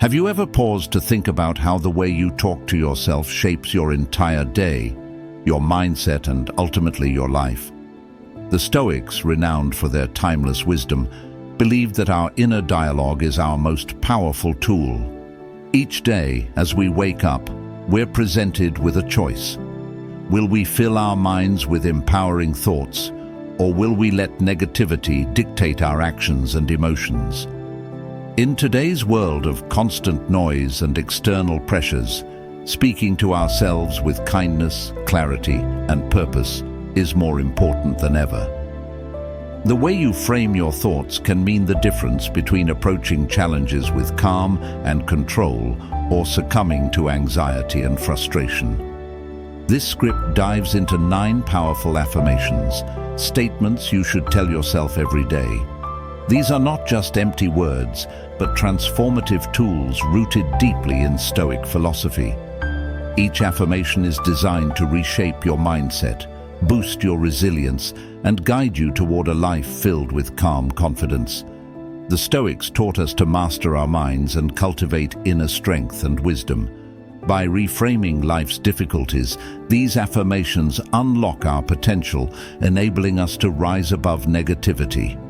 Have you ever paused to think about how the way you talk to yourself shapes your entire day, your mindset, and ultimately your life? The Stoics, renowned for their timeless wisdom, believed that our inner dialogue is our most powerful tool. Each day, as we wake up, we're presented with a choice. Will we fill our minds with empowering thoughts, or will we let negativity dictate our actions and emotions? In today's world of constant noise and external pressures, speaking to ourselves with kindness, clarity, and purpose is more important than ever. The way you frame your thoughts can mean the difference between approaching challenges with calm and control or succumbing to anxiety and frustration. This script dives into 9 powerful affirmations, statements you should tell yourself every day. These are not just empty words, but transformative tools rooted deeply in Stoic philosophy. Each affirmation is designed to reshape your mindset, boost your resilience, and guide you toward a life filled with calm confidence. The Stoics taught us to master our minds and cultivate inner strength and wisdom. By reframing life's difficulties, these affirmations unlock our potential, enabling us to rise above negativity.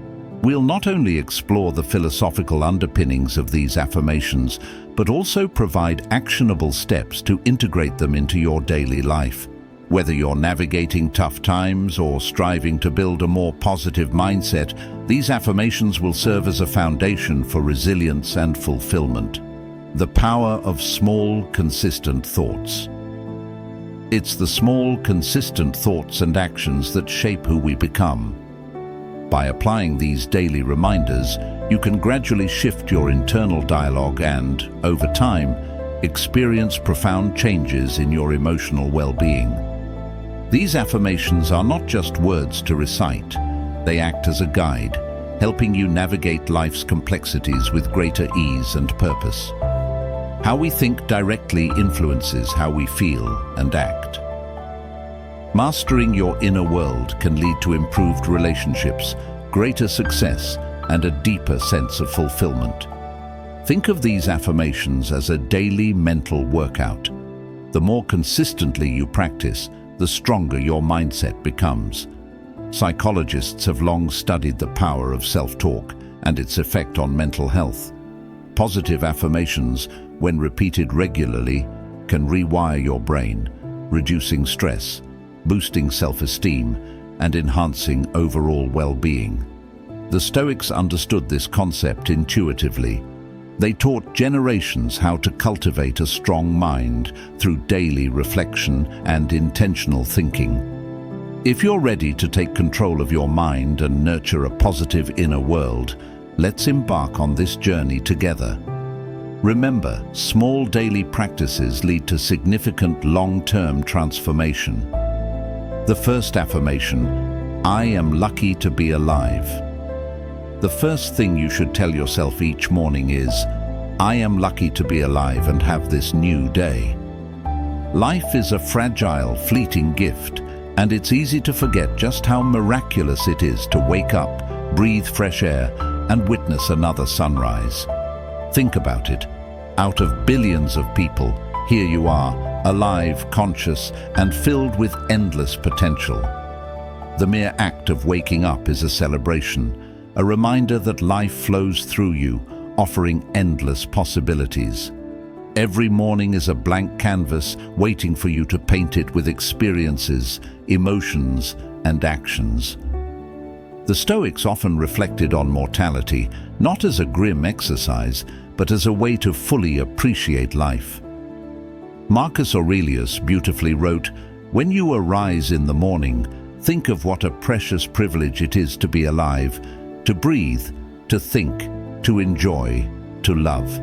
We'll not only explore the philosophical underpinnings of these affirmations, but also provide actionable steps to integrate them into your daily life. Whether you're navigating tough times or striving to build a more positive mindset, these affirmations will serve as a foundation for resilience and fulfillment. The power of small, consistent thoughts. It's the small, consistent thoughts and actions that shape who we become. By applying these daily reminders, you can gradually shift your internal dialogue and, over time, experience profound changes in your emotional well-being. These affirmations are not just words to recite. They act as a guide, helping you navigate life's complexities with greater ease and purpose. How we think directly influences how we feel and act. Mastering your inner world can lead to improved relationships, greater success, and a deeper sense of fulfillment. Think of these affirmations as a daily mental workout. The more consistently you practice, the stronger your mindset becomes. Psychologists have long studied the power of self-talk and its effect on mental health. Positive affirmations, when repeated regularly, can rewire your brain, reducing stress, boosting self-esteem, and enhancing overall well-being. The Stoics understood this concept intuitively. They taught generations how to cultivate a strong mind through daily reflection and intentional thinking. If you're ready to take control of your mind and nurture a positive inner world, let's embark on this journey together. Remember, small daily practices lead to significant long-term transformation. The first affirmation, I am lucky to be alive. The first thing you should tell yourself each morning is, I am lucky to be alive and have this new day. Life is a fragile, fleeting gift, and it's easy to forget just how miraculous it is to wake up, breathe fresh air, and witness another sunrise. Think about it. Out of billions of people, here you are, alive, conscious, and filled with endless potential. The mere act of waking up is a celebration, a reminder that life flows through you, offering endless possibilities. Every morning is a blank canvas waiting for you to paint it with experiences, emotions, and actions. The Stoics often reflected on mortality, not as a grim exercise, but as a way to fully appreciate life. Marcus Aurelius beautifully wrote, "When you arise in the morning, think of what a precious privilege it is to be alive, to breathe, to think, to enjoy, to love."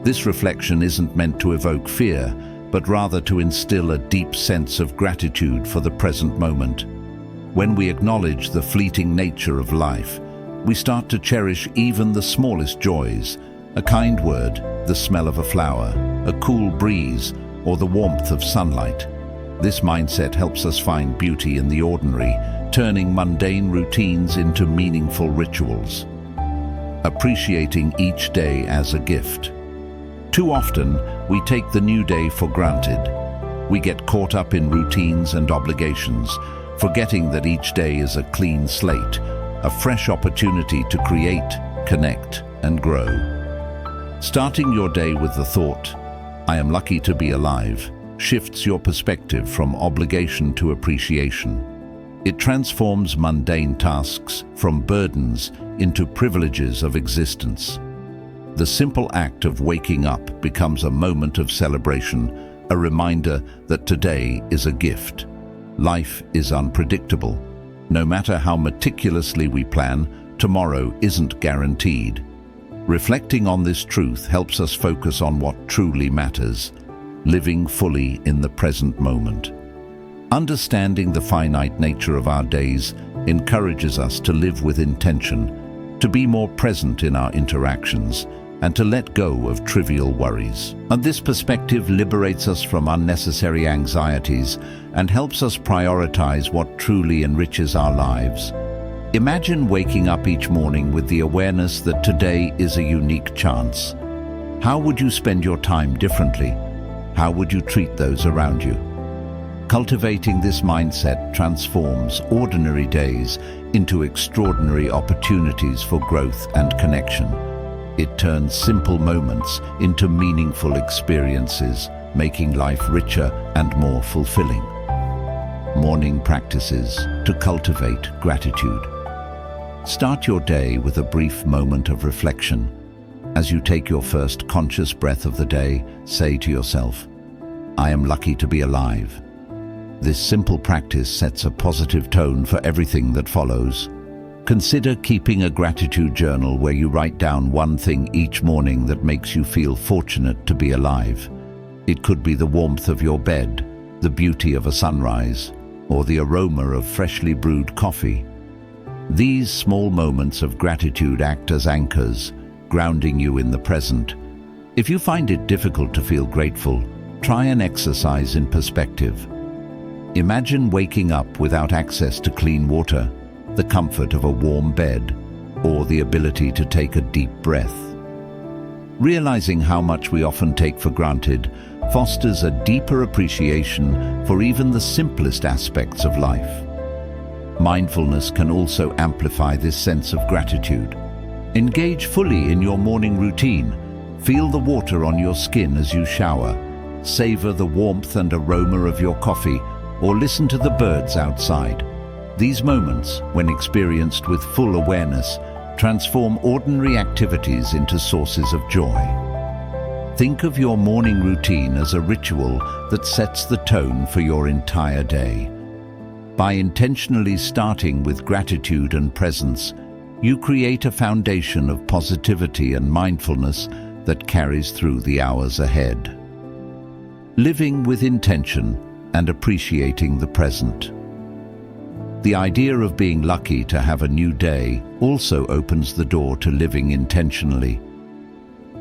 This reflection isn't meant to evoke fear, but rather to instill a deep sense of gratitude for the present moment. When we acknowledge the fleeting nature of life, we start to cherish even the smallest joys, a kind word, the smell of a flower, a cool breeze, or the warmth of sunlight. This mindset helps us find beauty in the ordinary, turning mundane routines into meaningful rituals. Appreciating each day as a gift. Too often, we take the new day for granted. We get caught up in routines and obligations, forgetting that each day is a clean slate, a fresh opportunity to create, connect, and grow. Starting your day with the thought, "I am lucky to be alive," shifts your perspective from obligation to appreciation. It transforms mundane tasks from burdens into privileges of existence. The simple act of waking up becomes a moment of celebration, a reminder that today is a gift. Life is unpredictable. No matter how meticulously we plan, tomorrow isn't guaranteed. Reflecting on this truth helps us focus on what truly matters, living fully in the present moment. Understanding the finite nature of our days encourages us to live with intention, to be more present in our interactions, and to let go of trivial worries. And this perspective liberates us from unnecessary anxieties and helps us prioritize what truly enriches our lives. Imagine waking up each morning with the awareness that today is a unique chance. How would you spend your time differently? How would you treat those around you? Cultivating this mindset transforms ordinary days into extraordinary opportunities for growth and connection. It turns simple moments into meaningful experiences, making life richer and more fulfilling. Morning practices to cultivate gratitude. Start your day with a brief moment of reflection. As you take your first conscious breath of the day, say to yourself, "I am lucky to be alive." This simple practice sets a positive tone for everything that follows. Consider keeping a gratitude journal where you write down one thing each morning that makes you feel fortunate to be alive. It could be the warmth of your bed, the beauty of a sunrise, or the aroma of freshly brewed coffee. These small moments of gratitude act as anchors, grounding you in the present. If you find it difficult to feel grateful, try an exercise in perspective. Imagine waking up without access to clean water, the comfort of a warm bed, or the ability to take a deep breath. Realizing how much we often take for granted fosters a deeper appreciation for even the simplest aspects of life. Mindfulness can also amplify this sense of gratitude. Engage fully in your morning routine. Feel the water on your skin as you shower. Savor the warmth and aroma of your coffee, or listen to the birds outside. These moments, when experienced with full awareness, transform ordinary activities into sources of joy. Think of your morning routine as a ritual that sets the tone for your entire day. By intentionally starting with gratitude and presence, you create a foundation of positivity and mindfulness that carries through the hours ahead. Living with intention and appreciating the present. The idea of being lucky to have a new day also opens the door to living intentionally.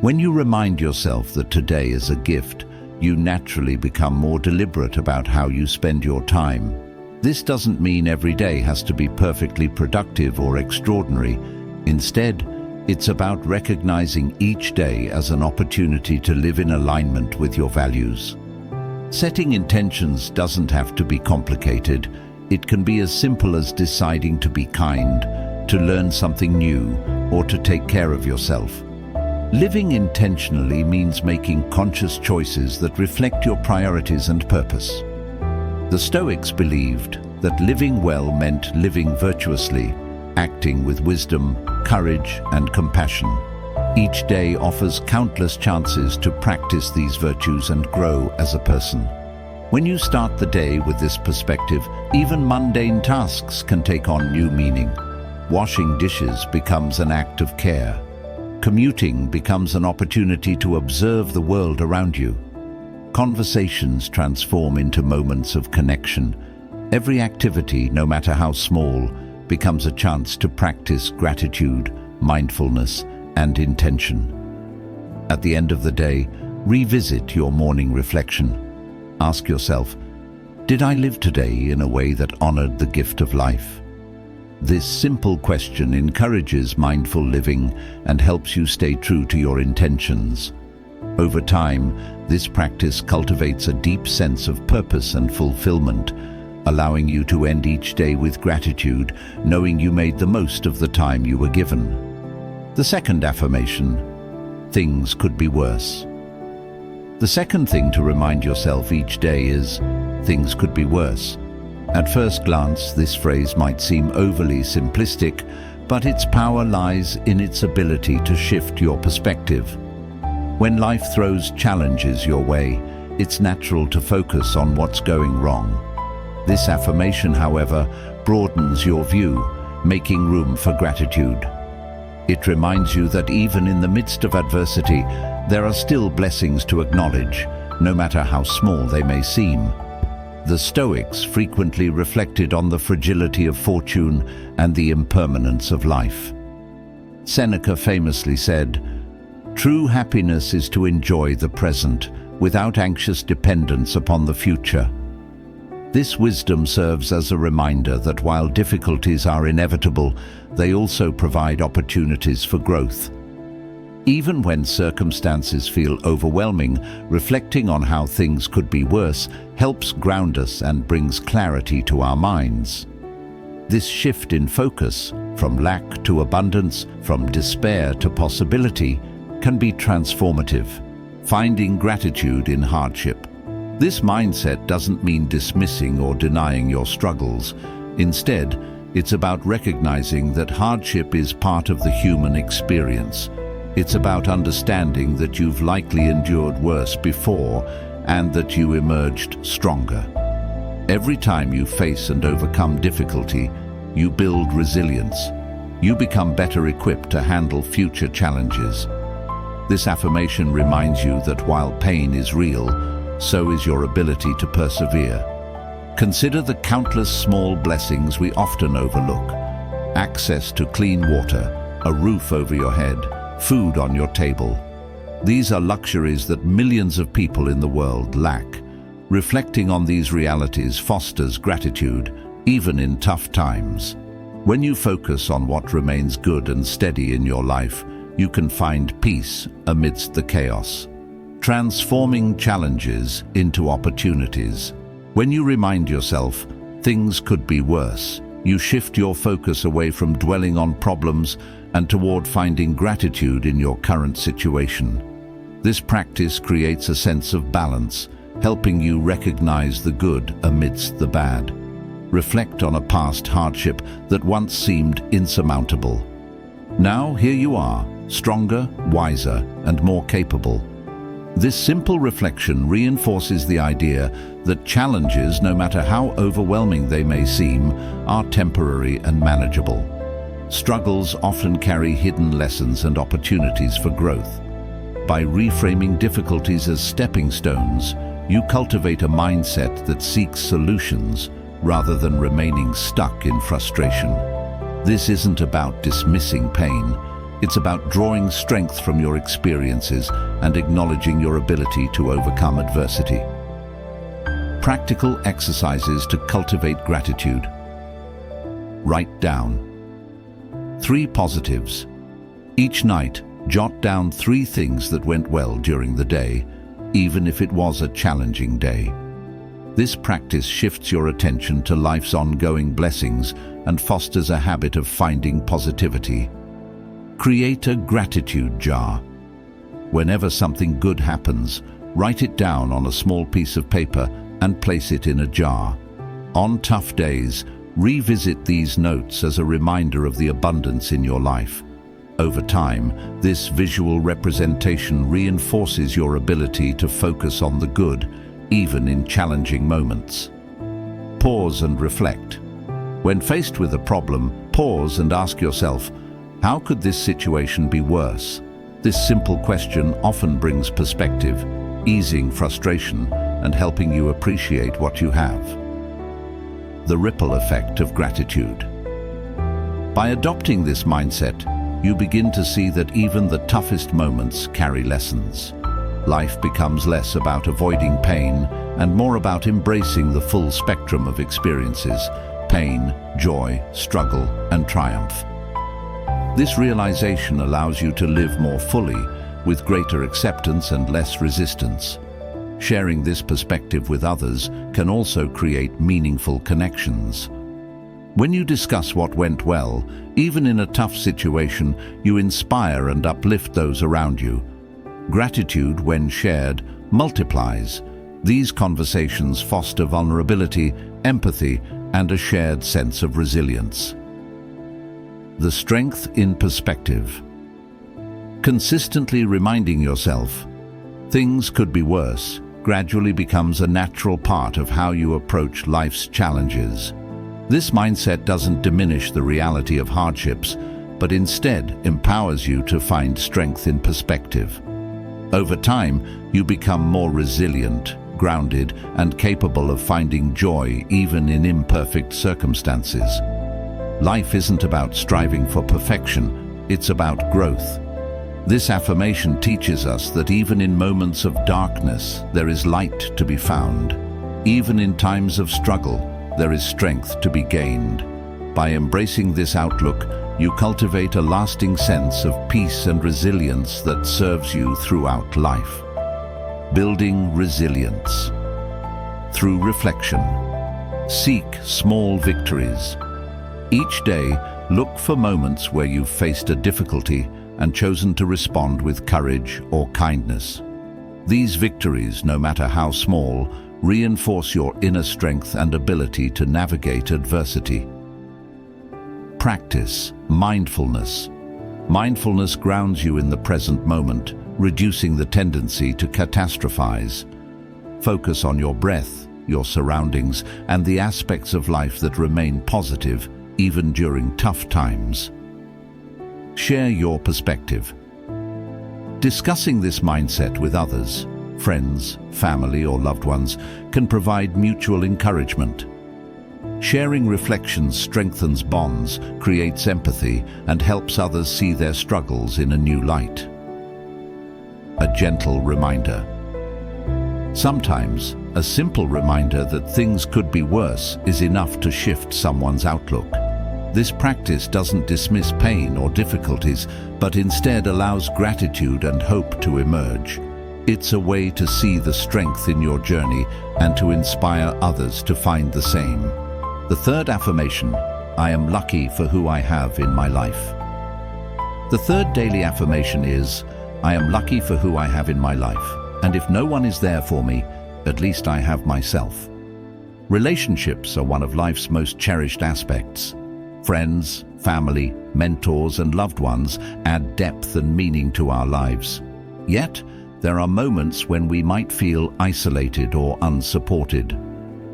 When you remind yourself that today is a gift, you naturally become more deliberate about how you spend your time. This doesn't mean every day has to be perfectly productive or extraordinary. Instead, it's about recognizing each day as an opportunity to live in alignment with your values. Setting intentions doesn't have to be complicated. It can be as simple as deciding to be kind, to learn something new, or to take care of yourself. Living intentionally means making conscious choices that reflect your priorities and purpose. The Stoics believed that living well meant living virtuously, acting with wisdom, courage, and compassion. Each day offers countless chances to practice these virtues and grow as a person. When you start the day with this perspective, even mundane tasks can take on new meaning. Washing dishes becomes an act of care. Commuting becomes an opportunity to observe the world around you. Conversations transform into moments of connection. Every activity, no matter how small, becomes a chance to practice gratitude, mindfulness, and intention. At the end of the day, revisit your morning reflection. Ask yourself, did I live today in a way that honored the gift of life? This simple question encourages mindful living and helps you stay true to your intentions. Over time, this practice cultivates a deep sense of purpose and fulfillment, allowing you to end each day with gratitude, knowing you made the most of the time you were given. The second affirmation: things could be worse. The second thing to remind yourself each day is, things could be worse. At first glance, this phrase might seem overly simplistic, but its power lies in its ability to shift your perspective. When life throws challenges your way, it's natural to focus on what's going wrong. This affirmation, however, broadens your view, making room for gratitude. It reminds you that even in the midst of adversity, there are still blessings to acknowledge, no matter how small they may seem. The Stoics frequently reflected on the fragility of fortune and the impermanence of life. Seneca famously said, "True happiness is to enjoy the present, without anxious dependence upon the future." This wisdom serves as a reminder that while difficulties are inevitable, they also provide opportunities for growth. Even when circumstances feel overwhelming, reflecting on how things could be worse helps ground us and brings clarity to our minds. This shift in focus, from lack to abundance, from despair to possibility, can be transformative, finding gratitude in hardship. This mindset doesn't mean dismissing or denying your struggles. Instead, it's about recognizing that hardship is part of the human experience. It's about understanding that you've likely endured worse before and that you emerged stronger. Every time you face and overcome difficulty, you build resilience. You become better equipped to handle future challenges. This affirmation reminds you that while pain is real, so is your ability to persevere. Consider the countless small blessings we often overlook. Access to clean water, a roof over your head, food on your table. These are luxuries that millions of people in the world lack. Reflecting on these realities fosters gratitude, even in tough times. When you focus on what remains good and steady in your life, you can find peace amidst the chaos, transforming challenges into opportunities. When you remind yourself, things could be worse, you shift your focus away from dwelling on problems and toward finding gratitude in your current situation. This practice creates a sense of balance, helping you recognize the good amidst the bad. Reflect on a past hardship that once seemed insurmountable. Now, here you are, stronger, wiser, and more capable. This simple reflection reinforces the idea that challenges, no matter how overwhelming they may seem, are temporary and manageable. Struggles often carry hidden lessons and opportunities for growth. By reframing difficulties as stepping stones, you cultivate a mindset that seeks solutions rather than remaining stuck in frustration. This isn't about dismissing pain. It's about drawing strength from your experiences and acknowledging your ability to overcome adversity. Practical exercises to cultivate gratitude. Write down 3 positives. Each night, jot down 3 things that went well during the day, even if it was a challenging day. This practice shifts your attention to life's ongoing blessings and fosters a habit of finding positivity. Create a gratitude jar. Whenever something good happens, write it down on a small piece of paper and place it in a jar. On tough days, revisit these notes as a reminder of the abundance in your life. Over time, this visual representation reinforces your ability to focus on the good, even in challenging moments. Pause and reflect. When faced with a problem, pause and ask yourself, how could this situation be worse? This simple question often brings perspective, easing frustration and helping you appreciate what you have. The ripple effect of gratitude. By adopting this mindset, you begin to see that even the toughest moments carry lessons. Life becomes less about avoiding pain and more about embracing the full spectrum of experiences: pain, joy, struggle, and triumph. This realization allows you to live more fully, with greater acceptance and less resistance. Sharing this perspective with others can also create meaningful connections. When you discuss what went well, even in a tough situation, you inspire and uplift those around you. Gratitude, when shared, multiplies. These conversations foster vulnerability, empathy, and a shared sense of resilience. The strength in perspective. Consistently reminding yourself, things could be worse, gradually becomes a natural part of how you approach life's challenges. This mindset doesn't diminish the reality of hardships, but instead empowers you to find strength in perspective. Over time, you become more resilient, grounded, and capable of finding joy even in imperfect circumstances. Life isn't about striving for perfection, it's about growth. This affirmation teaches us that even in moments of darkness, there is light to be found. Even in times of struggle, there is strength to be gained. By embracing this outlook, you cultivate a lasting sense of peace and resilience that serves you throughout life. Building resilience. Through reflection, seek small victories. Each day, look for moments where you've faced a difficulty and chosen to respond with courage or kindness. These victories, no matter how small, reinforce your inner strength and ability to navigate adversity. Practice mindfulness. Mindfulness grounds you in the present moment, reducing the tendency to catastrophize. Focus on your breath, your surroundings, and the aspects of life that remain positive, even during tough times. Share your perspective. Discussing this mindset with others, friends, family, or loved ones, can provide mutual encouragement. Sharing reflections strengthens bonds, creates empathy, and helps others see their struggles in a new light. A gentle reminder. Sometimes, a simple reminder that things could be worse is enough to shift someone's outlook. This practice doesn't dismiss pain or difficulties, but instead allows gratitude and hope to emerge. It's a way to see the strength in your journey and to inspire others to find the same. The third affirmation, I am lucky for who I have in my life. The third daily affirmation is, I am lucky for who I have in my life, and if no one is there for me, at least I have myself. Relationships are one of life's most cherished aspects. Friends, family, mentors, and loved ones add depth and meaning to our lives. Yet, there are moments when we might feel isolated or unsupported.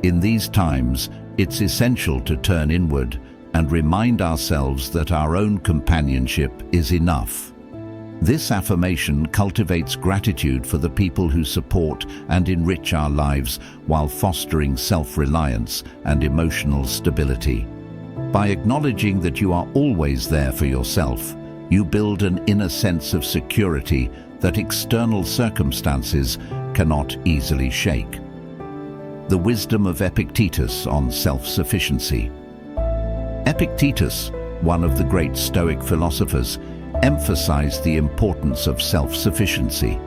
In these times, it's essential to turn inward and remind ourselves that our own companionship is enough. This affirmation cultivates gratitude for the people who support and enrich our lives while fostering self-reliance and emotional stability. By acknowledging that you are always there for yourself, you build an inner sense of security that external circumstances cannot easily shake. The wisdom of Epictetus on self-sufficiency. Epictetus, one of the great Stoic philosophers, emphasized the importance of self-sufficiency.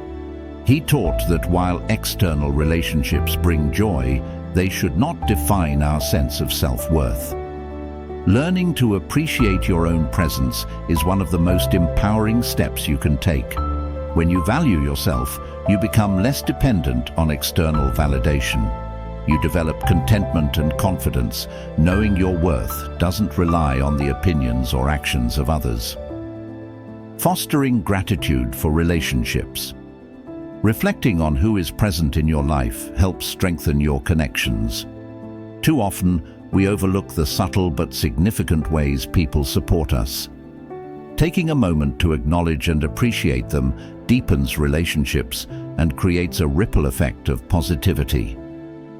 He taught that while external relationships bring joy, they should not define our sense of self-worth. Learning to appreciate your own presence is one of the most empowering steps you can take. When you value yourself, you become less dependent on external validation. You develop contentment and confidence, knowing your worth doesn't rely on the opinions or actions of others. Fostering gratitude for relationships. Reflecting on who is present in your life helps strengthen your connections. Too often, we overlook the subtle but significant ways people support us. Taking a moment to acknowledge and appreciate them deepens relationships and creates a ripple effect of positivity.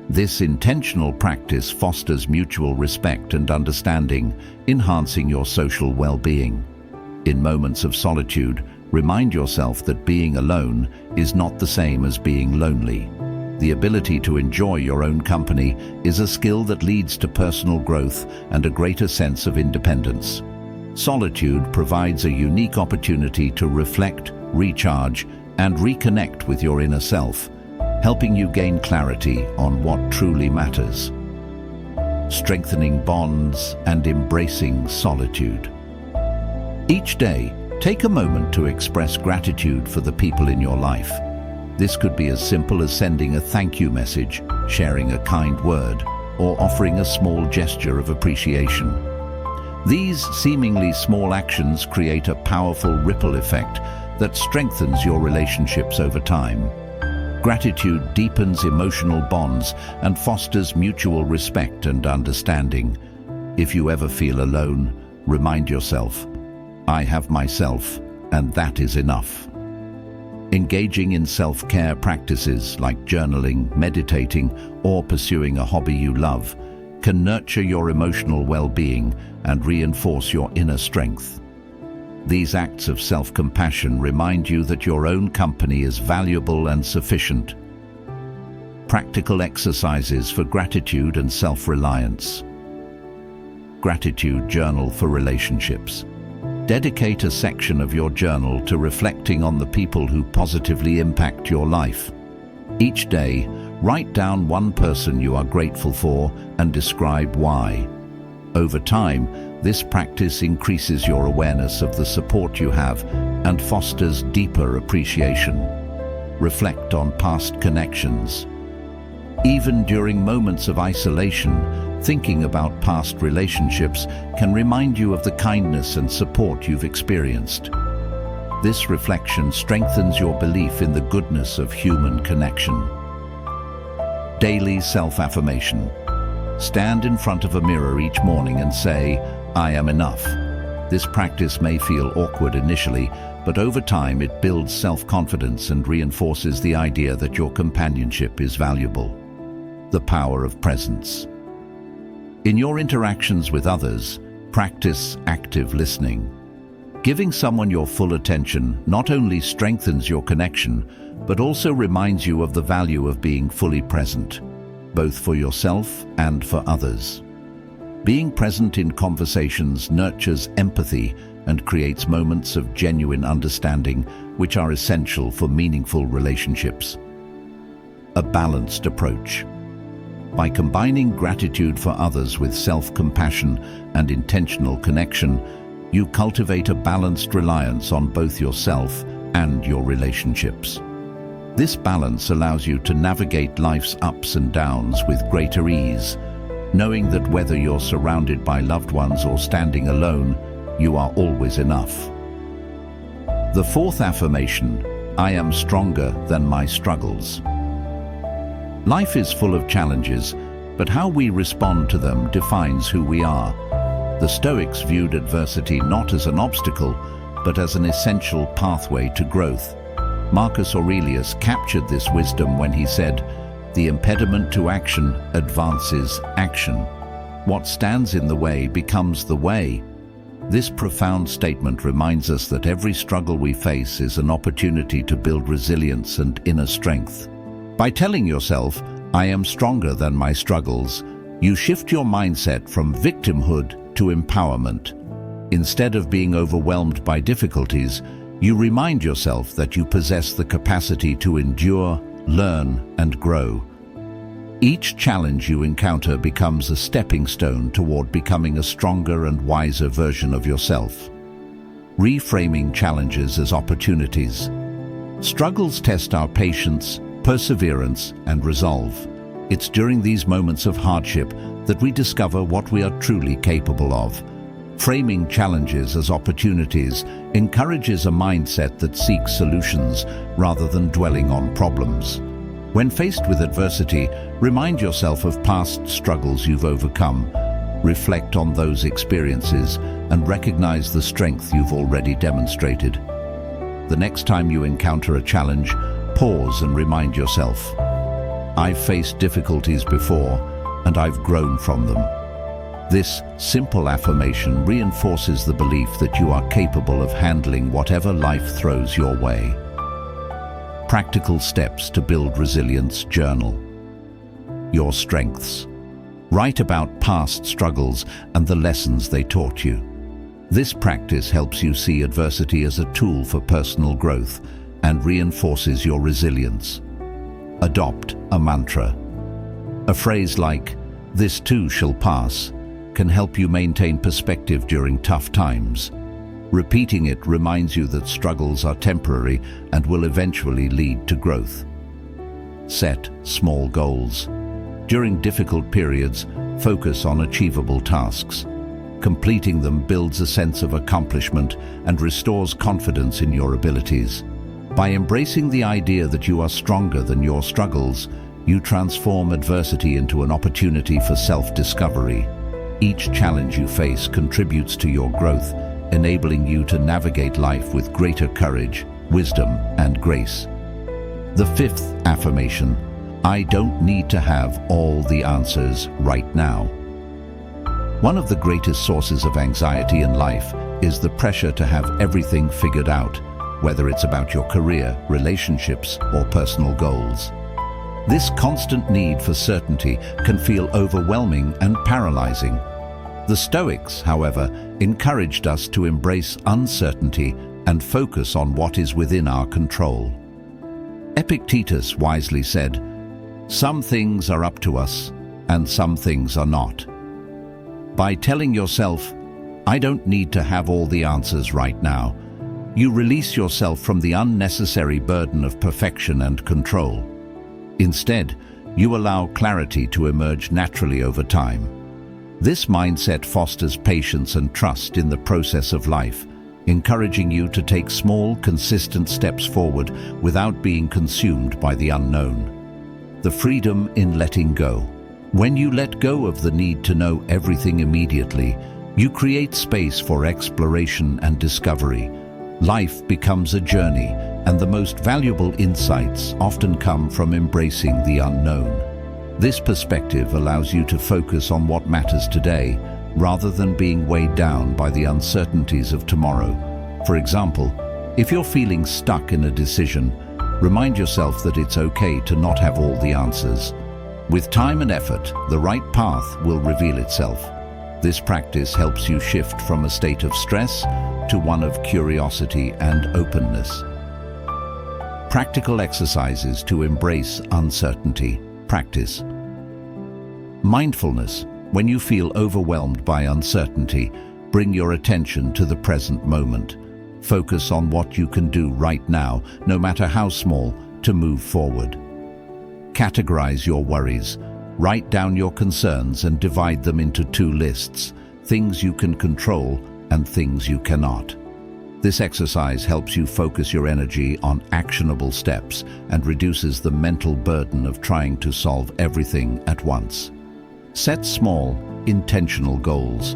This intentional practice fosters mutual respect and understanding, enhancing your social well-being. In moments of solitude, remind yourself that being alone is not the same as being lonely. The ability to enjoy your own company is a skill that leads to personal growth and a greater sense of independence. Solitude provides a unique opportunity to reflect, recharge, and reconnect with your inner self, helping you gain clarity on what truly matters. Strengthening bonds and embracing solitude. Each day, take a moment to express gratitude for the people in your life. This could be as simple as sending a thank you message, sharing a kind word, or offering a small gesture of appreciation. These seemingly small actions create a powerful ripple effect that strengthens your relationships over time. Gratitude deepens emotional bonds and fosters mutual respect and understanding. If you ever feel alone, remind yourself, I have myself, and that is enough. Engaging in self-care practices like journaling, meditating, or pursuing a hobby you love can nurture your emotional well-being and reinforce your inner strength. These acts of self-compassion remind you that your own company is valuable and sufficient. Practical exercises for gratitude and self-reliance. Gratitude journal for relationships. Dedicate a section of your journal to reflecting on the people who positively impact your life. Each day, write down one person you are grateful for and describe why. Over time, this practice increases your awareness of the support you have and fosters deeper appreciation. Reflect on past connections. Even during moments of isolation, thinking about past relationships can remind you of the kindness and support you've experienced. This reflection strengthens your belief in the goodness of human connection. Daily self-affirmation. Stand in front of a mirror each morning and say, I am enough. This practice may feel awkward initially, but over time it builds self-confidence and reinforces the idea that your companionship is valuable. The power of presence. In your interactions with others, practice active listening. Giving someone your full attention not only strengthens your connection, but also reminds you of the value of being fully present, both for yourself and for others. Being present in conversations nurtures empathy and creates moments of genuine understanding, which are essential for meaningful relationships. A balanced approach. By combining gratitude for others with self-compassion and intentional connection, you cultivate a balanced reliance on both yourself and your relationships. This balance allows you to navigate life's ups and downs with greater ease, knowing that whether you're surrounded by loved ones or standing alone, you are always enough. The fourth affirmation, I am stronger than my struggles. Life is full of challenges, but how we respond to them defines who we are. The Stoics viewed adversity not as an obstacle, but as an essential pathway to growth. Marcus Aurelius captured this wisdom when he said, "The impediment to action advances action. What stands in the way becomes the way." This profound statement reminds us that every struggle we face is an opportunity to build resilience and inner strength. By telling yourself, "I am stronger than my struggles," you shift your mindset from victimhood to empowerment. Instead of being overwhelmed by difficulties, you remind yourself that you possess the capacity to endure, learn, and grow. Each challenge you encounter becomes a stepping stone toward becoming a stronger and wiser version of yourself. Reframing challenges as opportunities. Struggles test our patience, perseverance, and resolve. It's during these moments of hardship that we discover what we are truly capable of. Framing challenges as opportunities encourages a mindset that seeks solutions rather than dwelling on problems. When faced with adversity, remind yourself of past struggles you've overcome. Reflect on those experiences and recognize the strength you've already demonstrated. The next time you encounter a challenge, pause and remind yourself, "I've faced difficulties before, and I've grown from them." This simple affirmation reinforces the belief that you are capable of handling whatever life throws your way. Practical steps to build resilience. Journal your strengths. Write about past struggles and the lessons they taught you. This practice helps you see adversity as a tool for personal growth and reinforces your resilience. Adopt a mantra. A phrase like, "This too shall pass," can help you maintain perspective during tough times. Repeating it reminds you that struggles are temporary and will eventually lead to growth. Set small goals. During difficult periods, focus on achievable tasks. Completing them builds a sense of accomplishment and restores confidence in your abilities. By embracing the idea that you are stronger than your struggles, you transform adversity into an opportunity for self-discovery. Each challenge you face contributes to your growth, enabling you to navigate life with greater courage, wisdom, and grace. The fifth affirmation: I don't need to have all the answers right now. One of the greatest sources of anxiety in life is the pressure to have everything figured out, whether it's about your career, relationships, or personal goals. This constant need for certainty can feel overwhelming and paralyzing. The Stoics, however, encouraged us to embrace uncertainty and focus on what is within our control. Epictetus wisely said, "Some things are up to us, and some things are not." By telling yourself, "I don't need to have all the answers right now," you release yourself from the unnecessary burden of perfection and control. Instead, you allow clarity to emerge naturally over time. This mindset fosters patience and trust in the process of life, encouraging you to take small, consistent steps forward without being consumed by the unknown. The freedom in letting go. When you let go of the need to know everything immediately, you create space for exploration and discovery. Life becomes a journey, and the most valuable insights often come from embracing the unknown. This perspective allows you to focus on what matters today, rather than being weighed down by the uncertainties of tomorrow. For example, if you're feeling stuck in a decision, remind yourself that it's okay to not have all the answers. With time and effort, the right path will reveal itself. This practice helps you shift from a state of stress to one of curiosity and openness. Practical exercises to embrace uncertainty. Practice. Mindfulness. When you feel overwhelmed by uncertainty, bring your attention to the present moment. Focus on what you can do right now, no matter how small, to move forward. Categorize your worries. Write down your concerns and divide them into two lists: things you can control and things you cannot. This exercise helps you focus your energy on actionable steps and reduces the mental burden of trying to solve everything at once. Set small, intentional goals.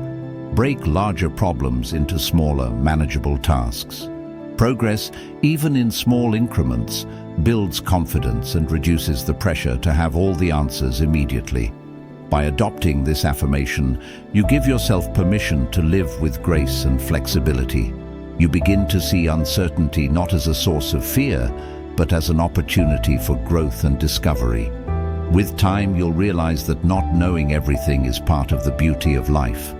Break larger problems into smaller, manageable tasks. Progress, even in small increments, builds confidence and reduces the pressure to have all the answers immediately. By adopting this affirmation, you give yourself permission to live with grace and flexibility. You begin to see uncertainty not as a source of fear, but as an opportunity for growth and discovery. With time, you'll realize that not knowing everything is part of the beauty of life.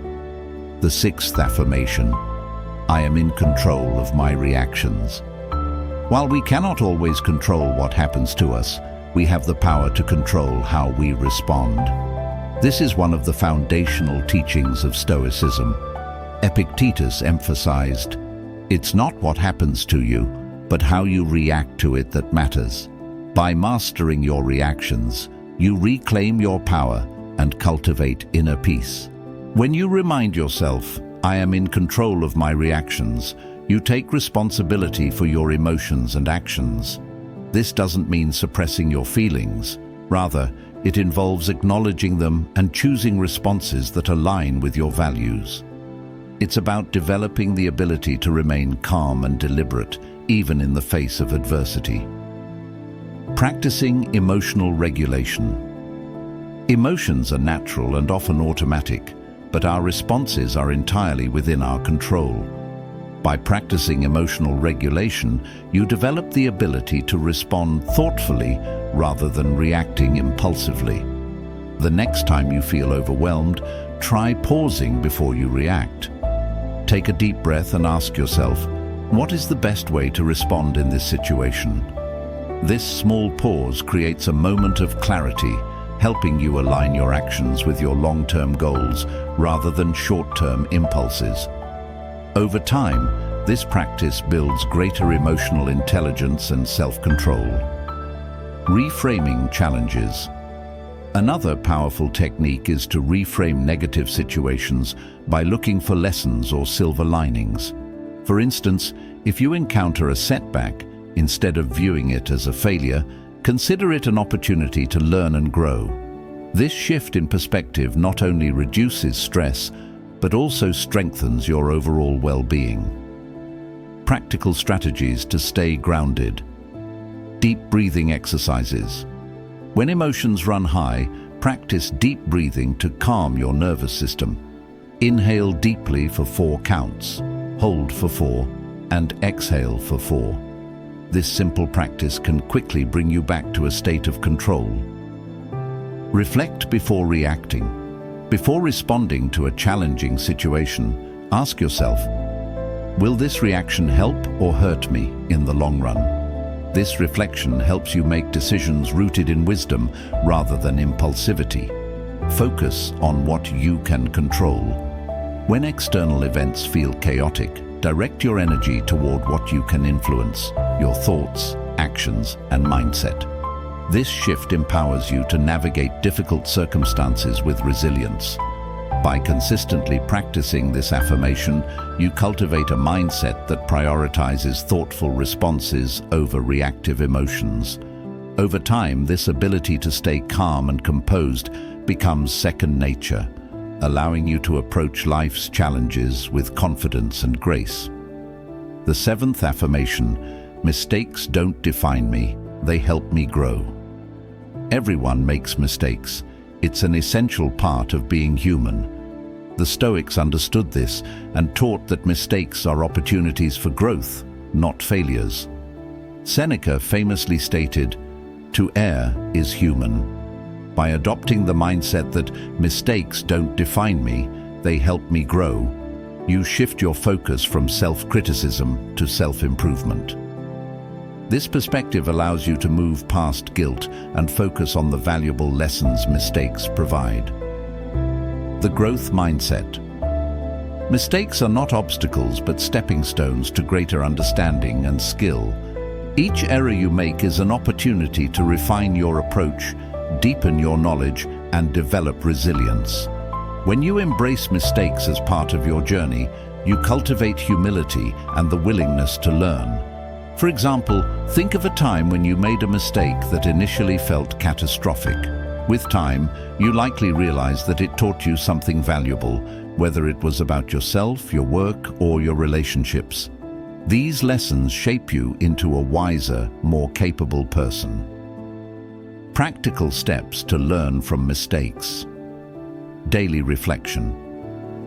The sixth affirmation: I am in control of my reactions. While we cannot always control what happens to us, we have the power to control how we respond. This is one of the foundational teachings of Stoicism. Epictetus emphasized, "It's not what happens to you, but how you react to it that matters." By mastering your reactions, you reclaim your power and cultivate inner peace. When you remind yourself, "I am in control of my reactions," you take responsibility for your emotions and actions. This doesn't mean suppressing your feelings. Rather, it involves acknowledging them and choosing responses that align with your values. It's about developing the ability to remain calm and deliberate, even in the face of adversity. Practicing emotional regulation. Emotions are natural and often automatic, but our responses are entirely within our control. By practicing emotional regulation, you develop the ability to respond thoughtfully rather than reacting impulsively. The next time you feel overwhelmed, try pausing before you react. Take a deep breath and ask yourself, What is the best way to respond in this situation? This small pause creates a moment of clarity, helping you align your actions with your long-term goals rather than short-term impulses. Over time, this practice builds greater emotional intelligence and self-control. Reframing challenges. Another powerful technique is to reframe negative situations by looking for lessons or silver linings. For instance, if you encounter a setback, instead of viewing it as a failure, consider it an opportunity to learn and grow. This shift in perspective not only reduces stress, but also strengthens your overall well-being. Practical strategies to stay grounded. Deep breathing exercises. When emotions run high, practice deep breathing to calm your nervous system. Inhale deeply for 4 counts, hold for 4, and exhale for 4. This simple practice can quickly bring you back to a state of control. Reflect before reacting. Before responding to a challenging situation, ask yourself, will this reaction help or hurt me in the long run? This reflection helps you make decisions rooted in wisdom rather than impulsivity. Focus on what you can control. When external events feel chaotic, direct your energy toward what you can influence, your thoughts, actions, and mindset. This shift empowers you to navigate difficult circumstances with resilience. By consistently practicing this affirmation, you cultivate a mindset that prioritizes thoughtful responses over reactive emotions. Over time, this ability to stay calm and composed becomes second nature, allowing you to approach life's challenges with confidence and grace. The 7th affirmation, mistakes don't define me, they help me grow. Everyone makes mistakes. It's an essential part of being human. The Stoics understood this and taught that mistakes are opportunities for growth, not failures. Seneca famously stated, "To err is human." By adopting the mindset that mistakes don't define me, they help me grow, you shift your focus from self-criticism to self-improvement. This perspective allows you to move past guilt and focus on the valuable lessons mistakes provide. The growth mindset. Mistakes are not obstacles but stepping stones to greater understanding and skill. Each error you make is an opportunity to refine your approach, deepen your knowledge, and develop resilience. When you embrace mistakes as part of your journey, you cultivate humility and the willingness to learn. For example, think of a time when you made a mistake that initially felt catastrophic. With time, you likely realized that it taught you something valuable, whether it was about yourself, your work, or your relationships. These lessons shape you into a wiser, more capable person. Practical steps to learn from mistakes. Daily reflection.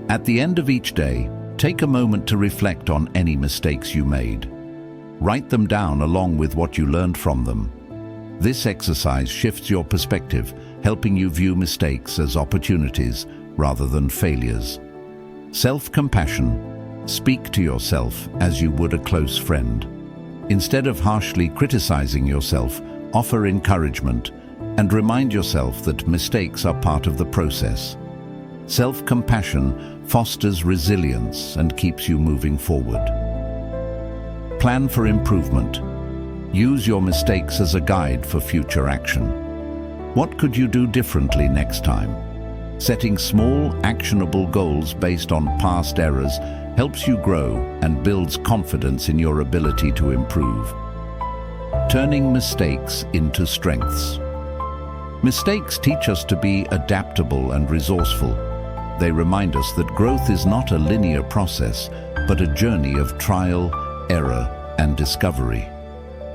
At the end of each day, take a moment to reflect on any mistakes you made. Write them down along with what you learned from them. This exercise shifts your perspective, helping you view mistakes as opportunities rather than failures. Self-compassion. Speak to yourself as you would a close friend. Instead of harshly criticizing yourself, offer encouragement and remind yourself that mistakes are part of the process. Self-compassion fosters resilience and keeps you moving forward. Plan for improvement. Use your mistakes as a guide for future action. What could you do differently next time? Setting small, actionable goals based on past errors helps you grow and builds confidence in your ability to improve. Turning mistakes into strengths. Mistakes teach us to be adaptable and resourceful. They remind us that growth is not a linear process, but a journey of trial, error, and discovery.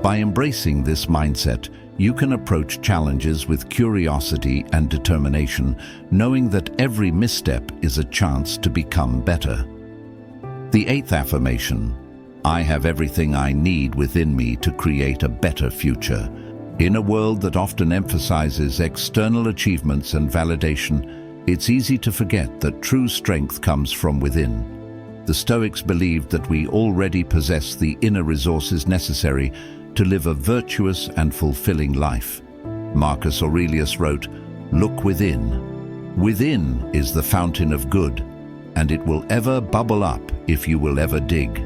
By embracing this mindset, you can approach challenges with curiosity and determination, knowing that every misstep is a chance to become better. The 8th affirmation, I have everything I need within me to create a better future. In a world that often emphasizes external achievements and validation, it's easy to forget that true strength comes from within. The Stoics believed that we already possess the inner resources necessary to live a virtuous and fulfilling life. Marcus Aurelius wrote, "Look within. Within is the fountain of good, and it will ever bubble up if you will ever dig."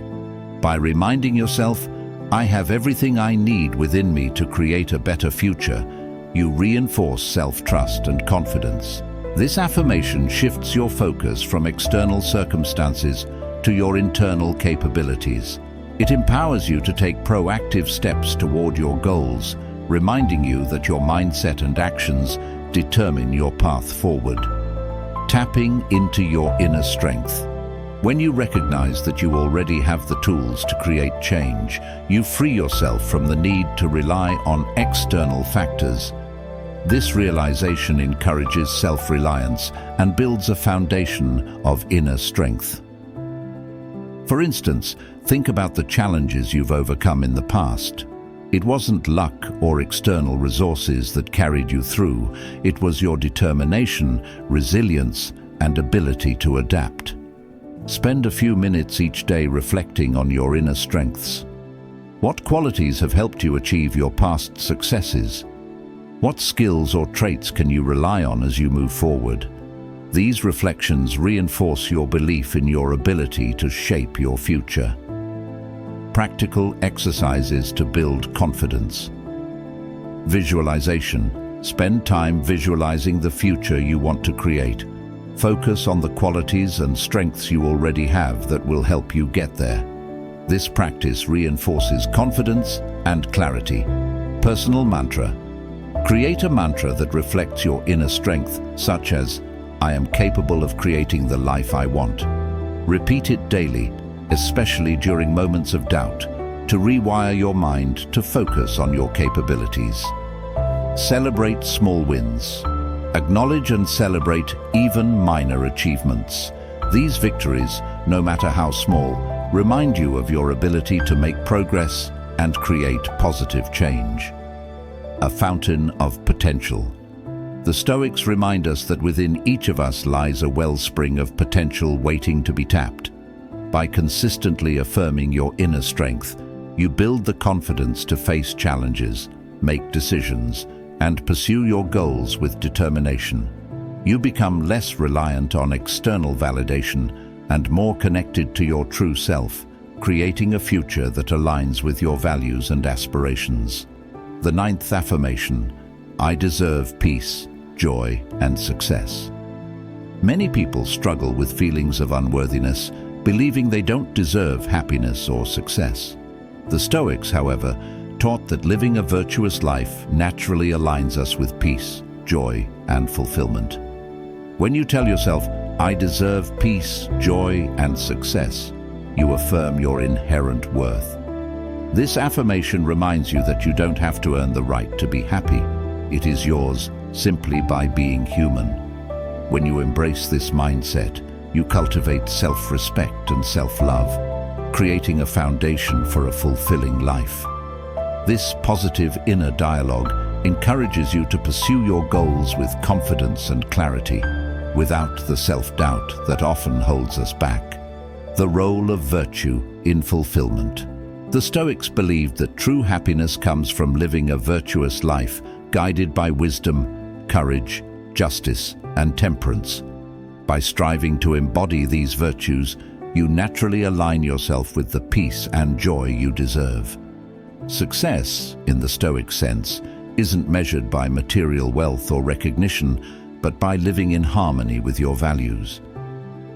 By reminding yourself, "I have everything I need within me to create a better future," you reinforce self-trust and confidence. This affirmation shifts your focus from external circumstances to your internal capabilities. It empowers you to take proactive steps toward your goals, reminding you that your mindset and actions determine your path forward. Tapping into your inner strength. When you recognize that you already have the tools to create change, you free yourself from the need to rely on external factors. This realization encourages self-reliance and builds a foundation of inner strength. For instance, think about the challenges you've overcome in the past. It wasn't luck or external resources that carried you through. It was your determination, resilience, and ability to adapt. Spend a few minutes each day reflecting on your inner strengths. What qualities have helped you achieve your past successes? What skills or traits can you rely on as you move forward? These reflections reinforce your belief in your ability to shape your future. Practical exercises to build confidence. Visualization. Spend time visualizing the future you want to create. Focus on the qualities and strengths you already have that will help you get there. This practice reinforces confidence and clarity. Personal mantra. Create a mantra that reflects your inner strength, such as, "I am capable of creating the life I want." Repeat it daily, especially during moments of doubt, to rewire your mind to focus on your capabilities. Celebrate small wins. Acknowledge and celebrate even minor achievements. These victories, no matter how small, remind you of your ability to make progress and create positive change. A fountain of potential. The Stoics remind us that within each of us lies a wellspring of potential waiting to be tapped. By consistently affirming your inner strength, you build the confidence to face challenges, make decisions, and pursue your goals with determination. You become less reliant on external validation and more connected to your true self, creating a future that aligns with your values and aspirations. The ninth affirmation, "I deserve peace, joy, and success." Many people struggle with feelings of unworthiness, believing they don't deserve happiness or success. The Stoics, however, taught that living a virtuous life naturally aligns us with peace, joy, and fulfillment. When you tell yourself, "I deserve peace, joy, and success," you affirm your inherent worth. This affirmation reminds you that you don't have to earn the right to be happy. It is yours simply by being human. When you embrace this mindset, you cultivate self-respect and self-love, creating a foundation for a fulfilling life. This positive inner dialogue encourages you to pursue your goals with confidence and clarity, without the self-doubt that often holds us back. The role of virtue in fulfillment. The Stoics believed that true happiness comes from living a virtuous life, guided by wisdom, courage, justice, and temperance. By striving to embody these virtues, you naturally align yourself with the peace and joy you deserve. Success, in the Stoic sense, isn't measured by material wealth or recognition, but by living in harmony with your values.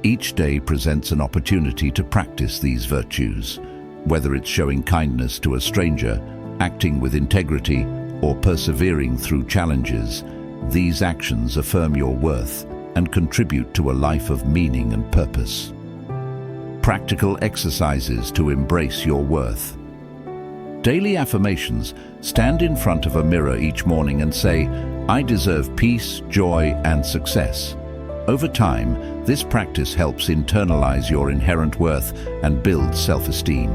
Each day presents an opportunity to practice these virtues, whether it's showing kindness to a stranger, acting with integrity, or persevering through challenges. These actions affirm your worth and contribute to a life of meaning and purpose. Practical exercises to embrace your worth. Daily affirmations. Stand in front of a mirror each morning and say, "I deserve peace, joy, and success." Over time, this practice helps internalize your inherent worth and build self-esteem.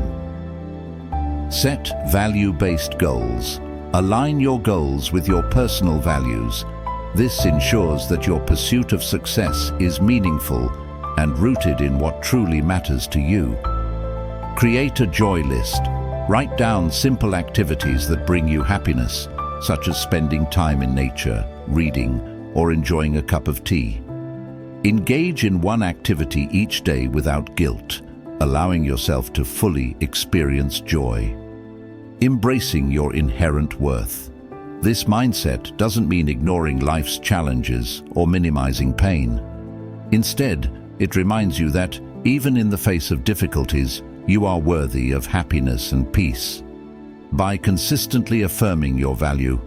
Set value-based goals. Align your goals with your personal values. This ensures that your pursuit of success is meaningful and rooted in what truly matters to you. Create a joy list. Write down simple activities that bring you happiness, such as spending time in nature, reading, or enjoying a cup of tea. Engage in one activity each day without guilt, allowing yourself to fully experience joy. Embracing your inherent worth. This mindset doesn't mean ignoring life's challenges or minimizing pain. Instead, it reminds you that, even in the face of difficulties, you are worthy of happiness and peace. By consistently affirming your value,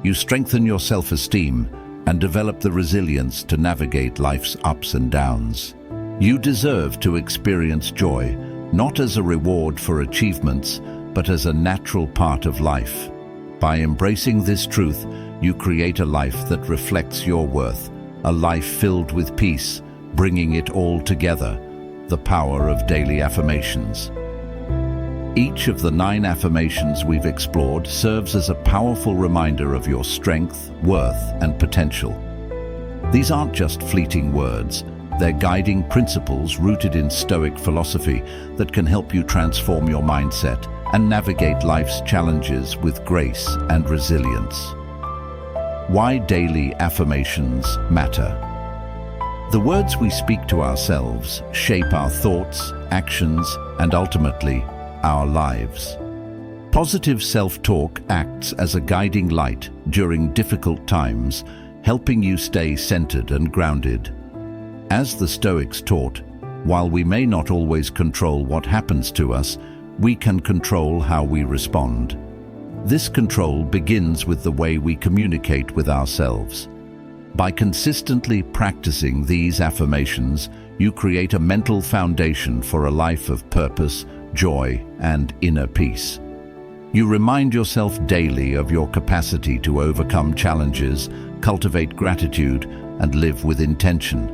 you strengthen your self-esteem and develop the resilience to navigate life's ups and downs. You deserve to experience joy, not as a reward for achievements, but as a natural part of life. By embracing this truth, you create a life that reflects your worth, a life filled with peace, bringing it all together. The power of daily affirmations. Each of the 9 affirmations we've explored serves as a powerful reminder of your strength, worth, and potential. These aren't just fleeting words, they're guiding principles rooted in Stoic philosophy that can help you transform your mindset and navigate life's challenges with grace and resilience. Why daily affirmations matter. The words we speak to ourselves shape our thoughts, actions, and ultimately, our lives. Positive self-talk acts as a guiding light during difficult times, helping you stay centered and grounded. As the Stoics taught, while we may not always control what happens to us, we can control how we respond. This control begins with the way we communicate with ourselves. By consistently practicing these affirmations, you create a mental foundation for a life of purpose, joy, and inner peace. You remind yourself daily of your capacity to overcome challenges, cultivate gratitude, and live with intention.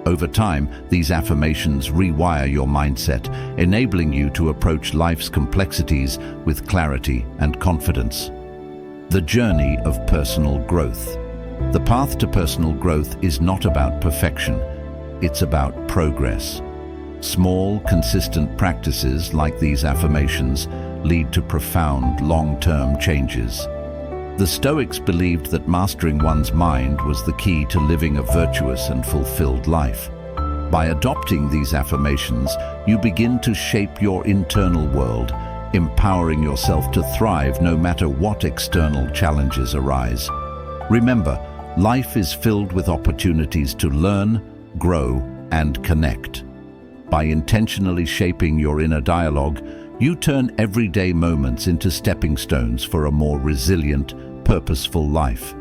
Over time, these affirmations rewire your mindset, enabling you to approach life's complexities with clarity and confidence. The journey of personal growth. The path to personal growth is not about perfection, it's about progress. Small, consistent practices like these affirmations lead to profound, long-term changes. The Stoics believed that mastering one's mind was the key to living a virtuous and fulfilled life. By adopting these affirmations, you begin to shape your internal world, empowering yourself to thrive no matter what external challenges arise. Remember, life is filled with opportunities to learn, grow, and connect. By intentionally shaping your inner dialogue, you turn everyday moments into stepping stones for a more resilient, purposeful life.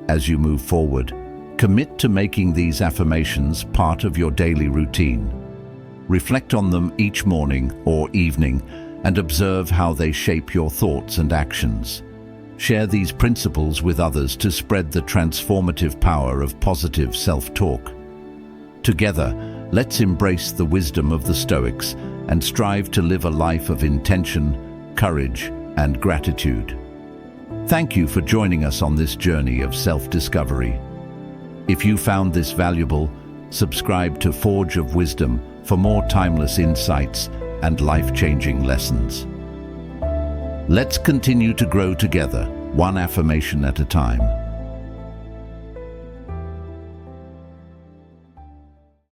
As you move forward, commit to making these affirmations part of your daily routine. Reflect on them each morning or evening and observe how they shape your thoughts and actions. Share these principles with others to spread the transformative power of positive self-talk. Together, let's embrace the wisdom of the Stoics and strive to live a life of intention, courage, and gratitude. Thank you for joining us on this journey of self-discovery. If you found this valuable, subscribe to Forge of Wisdom for more timeless insights and life-changing lessons. Let's continue to grow together, one affirmation at a time.